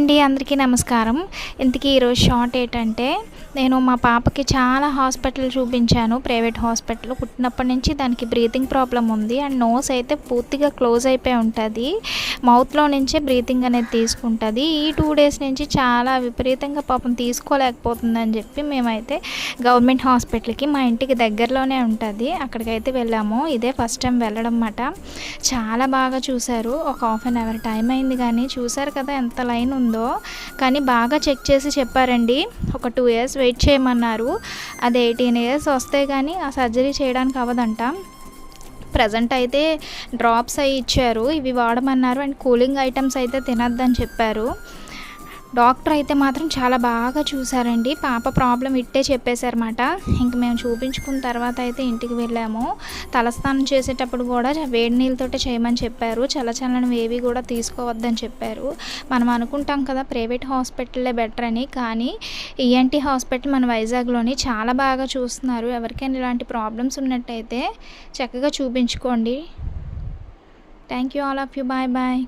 అండి. అందరికీ నమస్కారం. ఇంతకీ ఈరోజు షార్ట్ ఏంటంటే, నేను మా పాపకి చాలా హాస్పిటల్ చూపించాను. Private hospital. పుట్టినప్పటి నుంచి దానికి బ్రీతింగ్ ప్రాబ్లమ్ ఉంది. అండ్ నోస్ అయితే పూర్తిగా క్లోజ్ అయిపోయి ఉంటది. మౌత్‌లో నుంచే బ్రీతింగ్ అనేది తీసుకుంటది. ఈ 2 డేస్ నుంచి చాలా విపరీతంగా పాపం తీసుకోలేకపోతుందని చెప్పి మేమైతే గవర్నమెంట్ హాస్పిటల్‌కి మా ఇంటికి దగ్గరలోనే ఉంటది. అక్కడికైతే వెళ్ళాము. ఇదే ఫస్ట్ టైం వెళ్ళడం మాట. చాలా బాగా చూసారు. ఒక హాఫ్ అన్ అవర్ టైం అయింది గానీ చూసారు కదా ఎంత లైన్ ఉందో. కానీ బాగా చెక్ చేసి చెప్పారండి. ఒక 2 ఇయర్స్ వెయిట్ చేయమన్నారు. అది 18 ఇయర్స్ వస్తే గానీ ఆ సర్జరీ చేయడానికి అవ్వదంట. ప్రెజెంట్ అయితే డ్రాప్స్ అయి ఇచ్చారు. ఇవి వాడమన్నారు. అండ్ కూలింగ్ ఐటెమ్స్ అయితే తినొద్దని చెప్పారు. డాక్టర్ అయితే మాత్రం చాలా బాగా చూసారండి. పాప ప్రాబ్లమ్ ఇట్టే చెప్పేశారన్నమాట. ఇంక మేము చూపించుకున్న తర్వాత అయితే ఇంటికి వెళ్ళాము. తలస్నానం చేసేటప్పుడు కూడా వేడి నీళ్ళతోటే చేయమని చెప్పారు. చల్లచల్లని ఏవి కూడా తీసుకోవద్దని చెప్పారు. మనం అనుకుంటాం కదా ప్రైవేట్ హాస్పిటల్లే బెటర్ అని. కానీ ఈఎన్టీ హాస్పిటల్ మన వైజాగ్‌లోని చాలా బాగా చూస్తున్నారు. ఎవరికైనా ఇలాంటి ప్రాబ్లమ్స్ ఉన్నట్టయితే చక్కగా చూపించుకోండి. Thank you all of you. Bye bye.